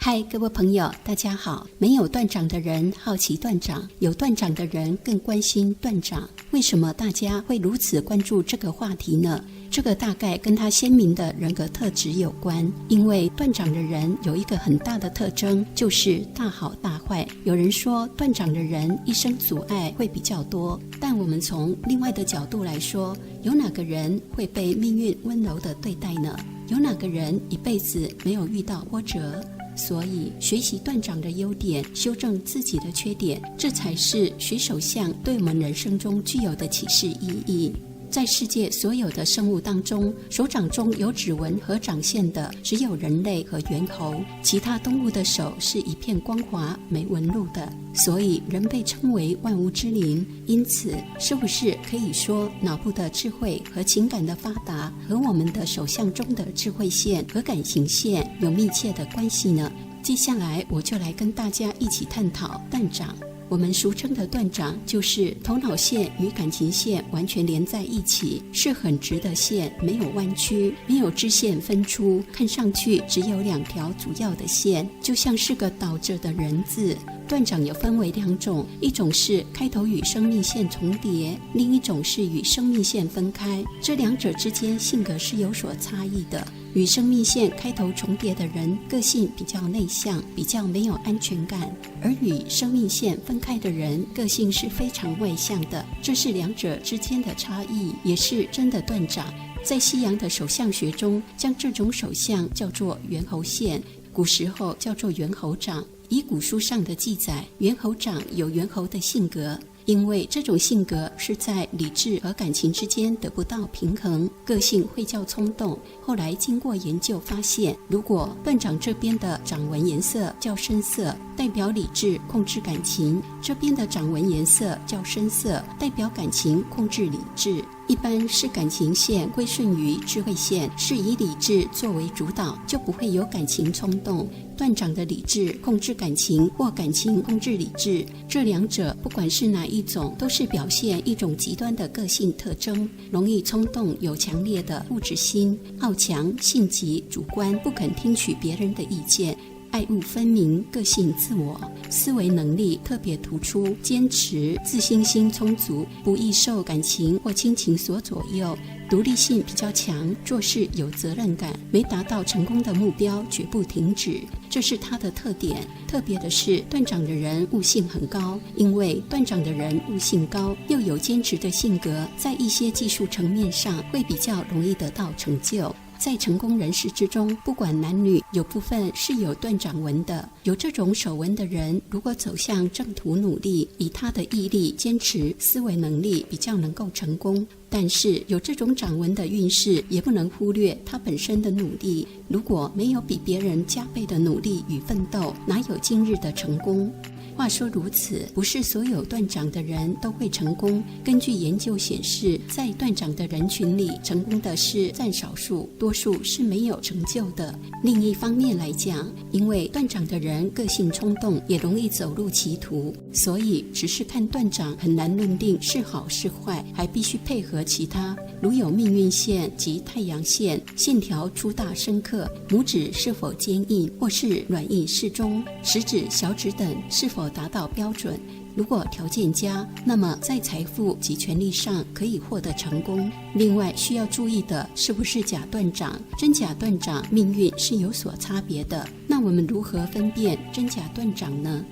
嗨，各位朋友，大家好。没有断掌的人好奇断掌，有断掌的人更关心断掌。为什么大家会如此关注这个话题呢？这个大概跟他鲜明的人格特质有关。因为断掌的人有一个很大的特征，就是大好大坏。有人说断掌的人一生阻碍会比较多，但我们从另外的角度来说，有哪个人会被命运温柔的对待呢？有哪个人一辈子没有遇到波折？所以学习断掌的优点，修正自己的缺点，这才是学手相对我们人生中具有的启示意义。在世界所有的生物当中，手掌中有指纹和掌线的只有人类和猿猴，其他动物的手是一片光滑没纹路的，所以人被称为万物之灵。因此，是不是可以说脑部的智慧和情感的发达和我们的手相中的智慧线和感情线有密切的关系呢？接下来我就来跟大家一起探讨断掌。我们俗称的断掌，就是头脑线与感情线完全连在一起，是很直的线，没有弯曲，没有支线分出，看上去只有两条主要的线，就像是个倒着的人字。断掌有分为两种，一种是开头与生命线重叠，另一种是与生命线分开，这两者之间性格是有所差异的。与生命线开头重叠的人，个性比较内向，比较没有安全感；而与生命线分开的人，个性是非常外向的。这是两者之间的差异，也是真的断掌。在西洋的手相学中，将这种手相叫做猿猴线，古时候叫做猿猴掌。以古书上的记载，猿猴掌有猿猴的性格，因为这种性格是在理智和感情之间得不到平衡，个性会较冲动。后来经过研究发现，如果断掌这边的掌纹颜色较深色，代表理智控制感情，这边的掌纹颜色较深色，代表感情控制理智。一般是感情线归顺于智慧线，是以理智作为主导，就不会有感情冲动。断掌的理智控制感情，或感情控制理智，这两者不管是哪一种，都是表现一种极端的个性特征，容易冲动，有强烈的固执心，好强，性急，主观，不肯听取别人的意见，爱恶分明，个性自我，思维能力特别突出，坚持，自信心充足，不易受感情或亲情所左右，独立性比较强，做事有责任感，没达到成功的目标绝不停止，这是他的特点。特别的是，断掌的人悟性很高，因为断掌的人悟性高，又有坚持的性格，在一些技术层面上会比较容易得到成就。在成功人士之中，不管男女，有部分是有断掌纹的。有这种手纹的人，如果走向正途努力，以他的毅力、坚持、思维能力，比较能够成功。但是有这种掌纹的运势，也不能忽略他本身的努力。如果没有比别人加倍的努力与奋斗，哪有今日的成功？话说如此，不是所有断掌的人都会成功。根据研究显示，在断掌的人群里，成功的是占少数，多数是没有成就的。另一方面来讲，因为断掌的人个性冲动，也容易走入歧途，所以只是看断掌很难论定是好是坏，还必须配合其他，如有命运线及太阳线，线条粗大深刻，拇指是否坚硬或是软硬适中，食指、小指等是否达到标准。如果条件佳，那么在财富及权力上可以获得成功。另外需要注意的是不是假断掌，真假断掌命运是有所差别的。那我们如何分辨真假断掌呢？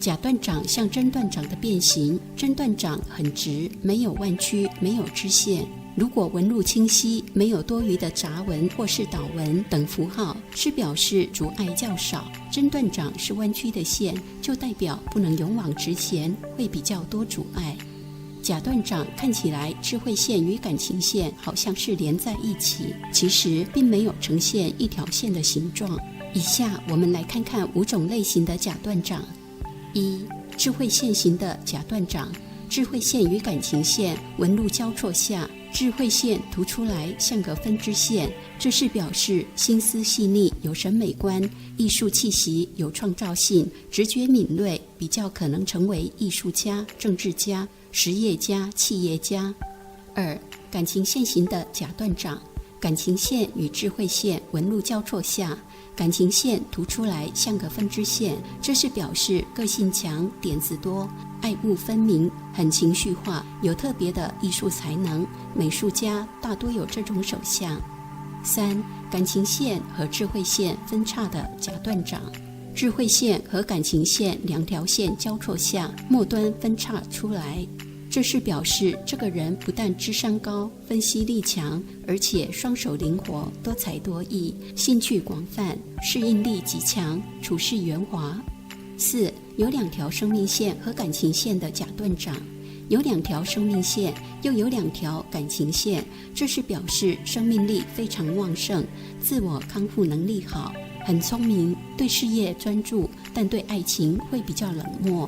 假断掌像真断掌的变形，真断掌很直，没有弯曲，没有支线。如果纹路清晰，没有多余的杂纹或是倒纹等符号，是表示阻碍较少。真断掌是弯曲的线，就代表不能勇往直前，会比较多阻碍。假断掌看起来智慧线与感情线好像是连在一起，其实并没有呈现一条线的形状。以下我们来看看5种类型的假断掌。1. 智慧线型的假断掌。智慧线与感情线纹路交错下，智慧线凸出来像个分支线，这是表示心思细腻，有审美观，艺术气息，有创造性，直觉敏锐，比较可能成为艺术家、政治家、实业家、企业家。2. 感情线型的假断掌。感情线与智慧线纹路交错下，感情线凸出来像个分支线，这是表示个性强、点子多、爱恶分明，很情绪化，有特别的艺术才能。美术家大多有这种手相。3. 感情线和智慧线分叉的假断掌。智慧线和感情线两条线交错下，末端分叉出来，这是表示这个人不但智商高、分析力强，而且双手灵活、多才多艺、兴趣广泛、适应力极强、处事圆滑。4. 有2条生命线和感情线的假断掌。有2条生命线，又有2条感情线，这是表示生命力非常旺盛，自我康复能力好，很聪明，对事业专注，但对爱情会比较冷漠。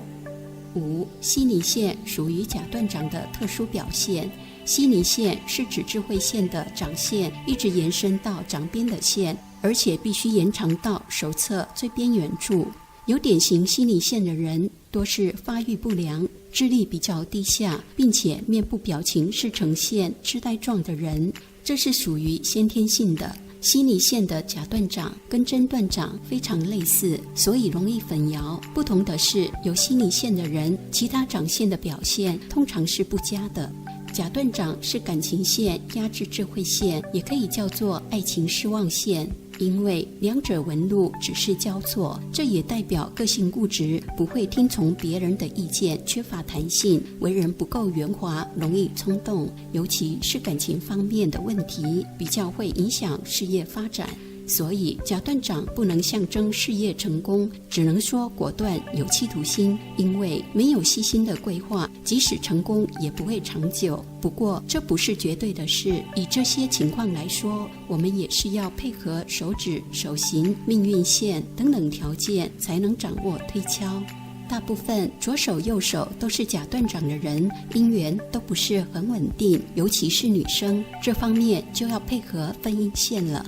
5. 悉尼线属于假断掌的特殊表现。悉尼线是指智慧线的掌线一直延伸到掌边的线，而且必须延长到手侧最边缘处。有典型悉尼线的人多是发育不良、智力比较低下，并且面部表情是呈现痴呆状的人，这是属于先天性的。悉尼线的假断掌跟真断掌非常类似，所以容易混淆。不同的是，有悉尼线的人，其他掌线的表现通常是不佳的。假断掌是感情线压制智慧线，也可以叫做爱情失望线。因为两者纹路只是交错，这也代表个性固执，不会听从别人的意见，缺乏弹性，为人不够圆滑，容易冲动，尤其是感情方面的问题，比较会影响事业发展。所以假断掌不能象征事业成功，只能说果断有企图心，因为没有细心的规划，即使成功也不会长久。不过这不是绝对的事，以这些情况来说，我们也是要配合手指、手型、命运线等等条件，才能掌握推敲。大部分左手右手都是假断掌的人，姻缘都不是很稳定，尤其是女生，这方面就要配合婚姻线了。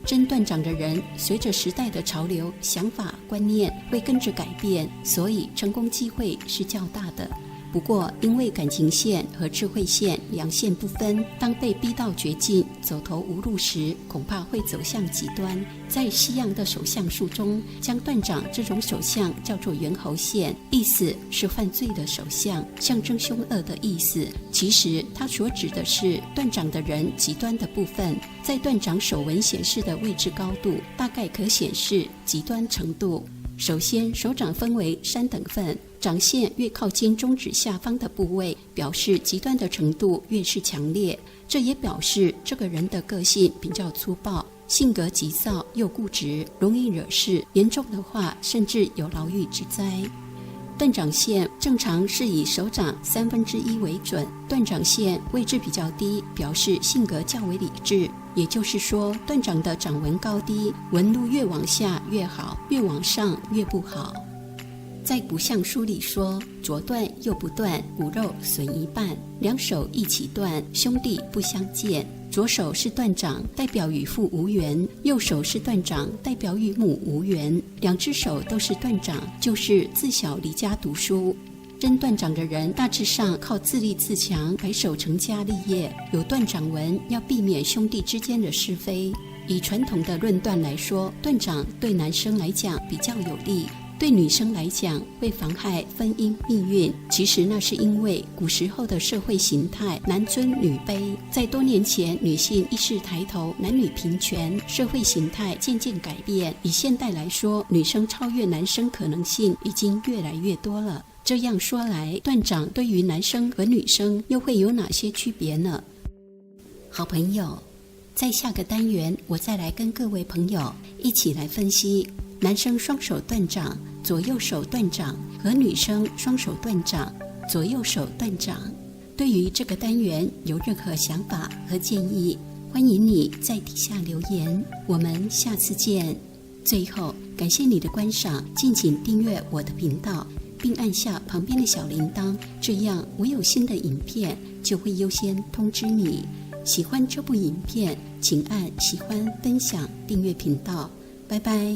真断掌的人，随着时代的潮流，想法观念会跟着改变，所以成功机会是较大的。不过因为感情线和智慧线两线不分，当被逼到绝境走投无路时，恐怕会走向极端。在西洋的手相术中，将断掌这种手相叫做猿猴线，意思是犯罪的手相，象征凶恶的意思。其实它所指的是断掌的人极端的部分，在断掌手纹显示的位置高度，大概可显示极端程度。首先，手掌分为3等份，掌线越靠近中指下方的部位，表示极端的程度越是强烈。这也表示这个人的个性比较粗暴，性格急躁又固执，容易惹事，严重的话甚至有牢狱之灾。断掌线正常是以手掌1/3为准，断掌线位置比较低，表示性格较为理智。也就是说，断掌的掌纹高低，纹路越往下越好，越往上越不好。在骨相书里说，左断右不断，骨肉损一半，两手一起断，兄弟不相见。左手是断掌，代表与父无缘；右手是断掌，代表与母无缘。2只手都是断掌，就是自小离家读书。真断掌的人大致上靠自立自强，白手成家立业。有断掌纹要避免兄弟之间的是非。以传统的论断来说，断掌对男生来讲比较有利，对女生来讲会妨害婚姻命运。其实那是因为古时候的社会形态男尊女卑，在多年前女性意识抬头，男女平权，社会形态渐渐改变。以现代来说，女生超越男生可能性已经越来越多了。这样说来，断掌对于男生和女生又会有哪些区别呢？好朋友，在下个单元我再来跟各位朋友一起来分析男生双手断掌、左右手断掌和女生双手断掌、左右手断掌。对于这个单元有任何想法和建议，欢迎你在底下留言。我们下次见。最后，感谢你的观赏，敬请订阅我的频道，并按下旁边的小铃铛，这样我有新的影片就会优先通知你。喜欢这部影片，请按喜欢、分享、订阅频道。拜拜。